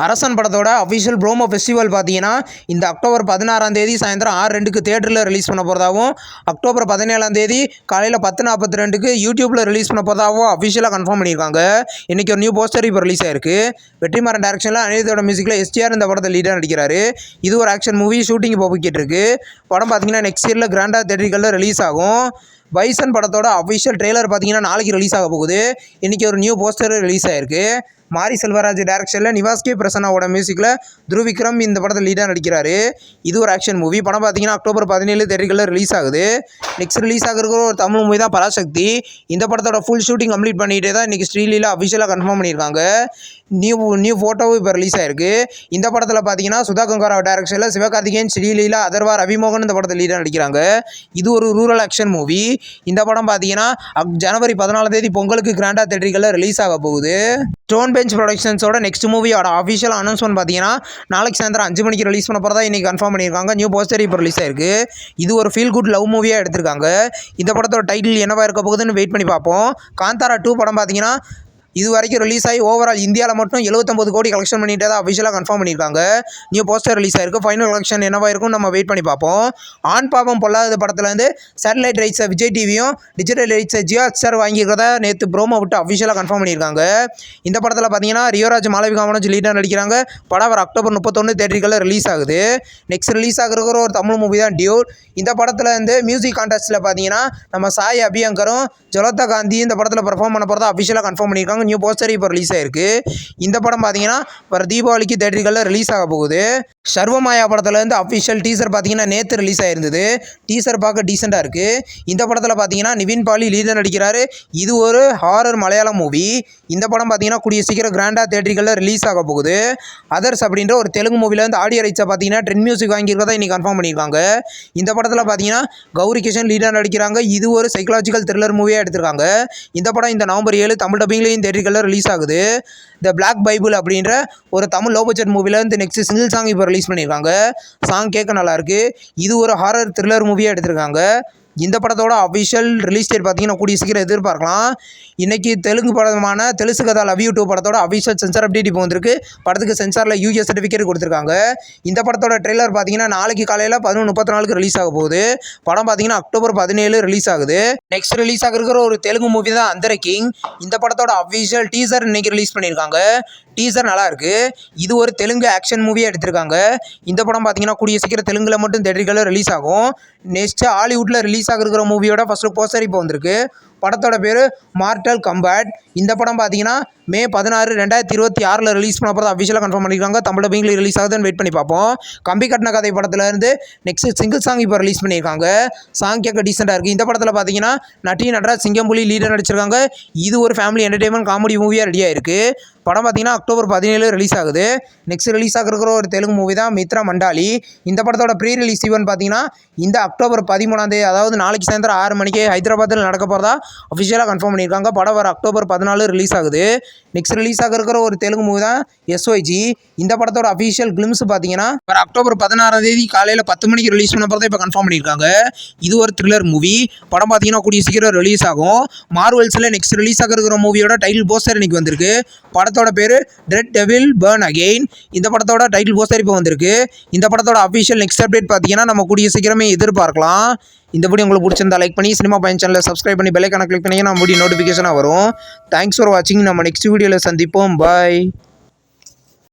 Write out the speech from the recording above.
அரசன் படத்தோட official promo festival பார்த்தீங்கன்னா இந்த அக்டோபர் 16ஆம் தேதி சாயந்தரம் 6:02க்கு தேட்டரில் ரிலீஸ் பண்ண போகிறதாகவும் அக்டோபர் 17ஆம் தேதி காலையில் 10:42க்கு யூடியூப்பில் ரிலீஸ் பண்ண போகிறதாகவும் அஃபிஷியலாக கன்ஃபார்ம் பண்ணியிருக்காங்க. இன்றைக்கி ஒரு நியூ போஸ்டர் இப்போ ரிலீஸ் ஆயிருக்கு. வெற்றிமாறன் டைரக்ஷனில் அனிருத்தோட மியூசிக்கில் எஸ்டிஆர் இந்த படத்தை லீடாக நடிக்கிறாரு. இது ஒரு ஆக்ஷன் மூவி. ஷூட்டிங் இப்போ போய்கிட்டு இருக்கு. படம் பார்த்தீங்கன்னா நெக்ஸ்ட் இயரில் கிராண்டாக தேட்டரிகளில் ரிலீஸ் ஆகும். பைசன் படத்தோட அஃபிஷியல் ட்ரெய்லர் பார்த்தீங்கன்னா நாளைக்கு ரிலீஸ் ஆக போகுது. இன்றைக்கி ஒரு நியூ போஸ்டர் ரிலீஸ் ஆயிருக்கு. மாரி செல்வராஜ் டைரக்ஷனில் நிவாஸ் கே பிரசன்னாவோட மியூசிக்கில் துருவ் விக்ரம் இந்த படத்தில் லீடாக நடிக்கிறாரு. இது ஒரு ஆக்ஷன் மூவி. படம் பார்த்தீங்கன்னா அக்டோபர் 17 தேட்டரிகளில் ரிலீஸ் ஆகுது. நெக்ஸ்ட் ரிலீஸ் ஆகிருக்கிற ஒரு தமிழ் மூவி தான் பராசக்தி. இந்த படத்தோட ஃபுல் ஷூட்டிங் கம்ப்ளீட் பண்ணிகிட்டே தான் இன்றைக்கி ஸ்ரீலீலா அஃபிஷியலாக கன்ஃபார்ம் பண்ணியிருக்காங்க. நியூ ஃபோட்டோவும் இப்போ ரிலீஸ் ஆயிருக்கு. இந்த படத்தில் பார்த்தீங்கன்னா சுதா கங்காராவ் டைரக்ஷனில் சிவகார்த்திகேயன், ஸ்ரீலீலா, அதர்வா, ரவிமோகன் இந்த படத்தில் லீடாக நடிக்கிறாங்க. இது ஒரு ரூரல் ஆக்ஷன் மூவி. இந்த படம் பார்த்தீங்கன்னா ஜனவரி 14ஆம் தேதி பொங்கலுக்கு கிராண்டாக தேட்டரிகளில் ரிலீஸ் ஆக போகுது. ஸ்டோன் பெஞ்ச் ப்ரொடக்ஷன்ஸோட நெக்ஸ்ட் மூவியோட அஃபிஷியல் அனௌன்ஸ்மெண்ட் பார்த்தீங்கன்னா நாளைக்கு சாயந்தரம் 5 மணிக்கு ரிலீஸ் பண்ண போகிறதா இன்றைக்கி கன்ஃபார்ம் பண்ணியிருக்காங்க. நியூ போஸ்டர் இப்போ ரிலீஸ் ஆயிருக்கு. இது ஒரு ஃபீல் குட் லவ் மூவியாக எடுத்திருக்காங்க. இந்த படத்தோட டைட்டில் என்னவா இருக்க போகுதுன்னு வெயிட் பண்ணி பார்ப்போம். காந்தாரா 2 படம் பார்த்தீங்கன்னா இது வரைக்கும் ரிலீஸ் ஆகி ஓவரால் இந்தியாவில் மட்டும் 79 கோடி கலெக்ஷன் பண்ணிட்டு தான் அஃபிஷியலாக கன்ஃபார்ம் பண்ணியிருக்காங்க. நியூ போஸ்டர் ரிலீஸ் ஆயிருக்கு. ஃபைனல் கலெக்ஷன் என்னவா இருக்கும் நம்ம வெயிட் பண்ணி பார்ப்போம். ஆண் பாவம் பொல்லாத படத்துலேருந்து சேட்டலைட் ரைட்ஸை விஜய் டிவியும் டிஜிட்டல் ரைட்ஸை ஜியோ ஹாட்ஸ்டார் வாங்கிக்கிறதா நேற்று ப்ரோமோ விட்டு அஃபிஷியலாக கன்ஃபார்ம் பண்ணியிருக்காங்க. இந்த படத்தில் பார்த்தீங்கன்னா ரியோராஜ், மாளவிகா மனோஜ் லீடாக நடிக்கிறாங்க. படம் வர அக்டோபர் 31 தேட்டரிகளில் ரிலீஸ் ஆகுது. நெக்ஸ்ட் ரிலீஸ் ஆகிருக்கிற ஒரு தமிழ் மூவி தான் டியூட். இந்த படத்தில் வந்து மியூசிக் கான்டெஸ்ட்டில் பார்த்தீங்கன்னா நம்ம சாய் அபியங்கரும் ஜலதா காந்தி இந்த படத்தில் பர்ஃபார்ம் பண்ண போகிறதா அஃபிஷியலாக கன்ஃபார்ம் பண்ணியிருக்காங்க. நியூ போஸ்டர் இப்போ ரிலீஸ் ஆயிருக்கு. இந்த படம் பார்த்தீங்கன்னா வர தீபாவளிக்கு தேட்டரிகளில் ரிலீஸ் ஆக போகுது. சர்வமாயா படத்துலேருந்து அஃபிஷியல் டீசர் பார்த்தீங்கன்னா நேற்று ரிலீஸ் ஆயிருந்தது. டீசர் பார்க்க டீசெண்டாக இருக்குது. இந்த படத்தில் பார்த்தீங்கன்னா நிவின் பாலி லீடர் நடிக்கிறாரு. இது ஒரு ஹாரர் மலையாளம் மூவி. இந்த படம் பார்த்தீங்கன்னா கூடிய சீக்கிரம் கிராண்டாக தேட்டரிகளில் ரிலீஸ் ஆக போகுது. அதர்ஸ் அப்படின்ற ஒரு தெலுங்கு மூவிலேருந்து ஆடியோ ரைட்ஸை பார்த்தீங்கன்னா ட்ரெண்ட் மியூசிக் வாங்கியிருக்கதா இன்றைக்கி கன்ஃபார்ம் பண்ணியிருக்காங்க. இந்த படத்தில் பார்த்தீங்கன்னா கௌரி கிஷன் லீடர் நடிக்கிறாங்க. இது ஒரு சைக்கலாஜிக்கல் த்ரில்லர் மூவியாக எடுத்திருக்காங்க. இந்த படம் இந்த நவம்பர் 7 தமிழ் டப்பிங்லேயும் தேட்டரிகளில் ரிலீஸ் ஆகுது. த பிளாக் பைபிள் அப்படின்ற ஒரு தமிழ் லோ பட்ஜெட் மூவிலேருந்து நெக்ஸ்ட் சிங்கிள் சாங் இப்போ ரிலீஸ் பண்ணியிருக்காங்க. சாங் கேட்க நல்லாயிருக்கு. இது ஒரு ஹாரர் த்ரில்லர் மூவியாக எடுத்திருக்காங்க. இந்த படத்தோட அஃபிஷியல் ரிலீஸ் டேட் பார்த்தீங்கன்னா கூடிய சீக்கிரம் எதிர்பார்க்கலாம். இன்றைக்கி தெலுங்கு படமான தெலுசு கதா லவ் யூ 2 படத்தோட அஃபிஷியல் சென்சார் அப்டேட் இப்போ வந்திருக்கு. படத்துக்கு சென்சாரில் யூஎஸ் சர்டிஃபிகேட் கொடுத்துருக்காங்க. இந்த படத்தோட ட்ரெய்லர் பார்த்தீங்கன்னா நாளைக்கு காலையில் 11:34க்கு ரிலீஸ் ஆக போகுது. படம் பார்த்தீங்கன்னா அக்டோபர் 17 ரிலீஸ் ஆகுது. நெக்ஸ்ட் ரிலீஸ் ஆகிருக்கிற ஒரு தெலுங்கு மூவி தான் அந்தர கிங். இந்த படத்தோட அஃபிஷியல் டீசர் இன்றைக்கி ரிலீஸ் பண்ணியிருக்காங்க. டீசர் நல்லா இருக்கு. இது ஒரு தெலுங்கு ஆக்ஷன் மூவியாக எடுத்திருக்காங்க. இந்த படம் பார்த்தீங்கன்னா கூடிய சீக்கிரம் தெலுங்கில் மட்டும் தேட்டரிகளில் ரிலீஸ் ஆகும். நெக்ஸ்ட் ஹாலிவுட்டில் ரிலீஸ் ஆகிருக்கிற மூவியோட ஃபர்ஸ்ட் போஸ்டர் இப்போ வந்திருக்கு. படத்தோட பேர் மார்டல் கம்பேட். இந்த படம் பார்த்தீங்கன்னா மே 16, 2026 ரிலீஸ் பண்ண போகிறத அஃபிஷியலாக கன்ஃபார்ம் பண்ணியிருக்காங்க. தமிழ் டப்பிங்கில் ரிலீஸ் ஆகுதுன்னு வெயிட் பண்ணி பார்ப்போம். கம்பி கட்டின கதை படத்துலேருந்து நெக்ஸ்ட் சிங்கிள் சாங் இப்போ ரிலீஸ் பண்ணியிருக்காங்க. சாங் கேட்க டீசெண்டாக இருக்குது. இந்த படத்தில் பார்த்தீங்கன்னா நட்டி நடராஜ், சிங்கம்புலி லீடர் நடிச்சிருக்காங்க. இது ஒரு ஃபேமிலி என்டர்டெயின்மெண்ட் காமெடி மூவியாக ரெடியாக இருக்குது. படம் பார்த்தீங்கன்னா அக்டோபர் 17 ரிலீஸ் ஆகுது. நெக்ஸ்ட் ரிலீஸ் ஆகிருக்கிற ஒரு தெலுங்கு மூவி தான் மித்ரா மண்டாலி. இந்த படத்தோட ப்ரீ ரிலீஸ் ஈவென்ட் பார்த்தீங்கன்னா இந்த அக்டோபர் 13ஆம் தேதி, அதாவது நாளைக்கு சாயந்தரம் 6 மணிக்கு ஹைதராபாத்தில் நடக்க போகிறதா அஃபிஷியலாக கன்ஃபார்ம் பண்ணியிருக்காங்க. படம் வர அக்டோபர் 14 ரிலீஸ் ஆகுது. நெக்ஸ்ட் ரிலீஸ் ஆகிருக்கிற ஒரு தெலுங்கு மூவி தான் எஸ்ஒய்ஜி. இந்த படத்தோட அஃபிஷியல் கிளிம்ஸ் பார்த்தீங்கன்னா வர அக்டோபர் 16ஆம் தேதி காலையில் 10 மணிக்கு ரிலீஸ் பண்ண போகிறத இப்போ கன்ஃபார்ம் பண்ணியிருக்காங்க. இது ஒரு த்ரில்லர் மூவி. படம் பார்த்தீங்கன்னா கூடிய சீக்கிரம் ரிலீஸ் ஆகும். மார்வெல்ஸில் நெக்ஸ்ட் ரிலீஸ் ஆகிருக்கிற மூவியோட டைட்டில் போஸ்டர் இன்னைக்கு வந்திருக்கு. படத்தோட பேர் ரெட் டெவில் பர்ன் அகெயின். இந்த படத்தோட டைட்டில் போஸ்டர் இப்போ வந்திருக்கு. இந்த படத்தோட அஃபிஷியல் நெக்ஸ்ட் அப்டேட் பார்த்தீங்கன்னா நம்ம கூடிய சீக்கிரமே எதிர்பார்க்கலாம். இந்த வீடியோ உங்களுக்கு பிடிச்சிருந்தா லைக் பண்ணி சினிமா பயன் சேனலை சப்ஸ்கிரைப் பண்ணி பெல் ஐகானை கிளிக் பண்ணிங்கன்னா நம்ம வீடியோ நோட்டிஃபிகேஷனாக வரும். தேங்க்ஸ் ஃபார் வாட்சிங். நம்ம நெக்ஸ்ட் வீடியோவில் சந்திப்போம். பாய்.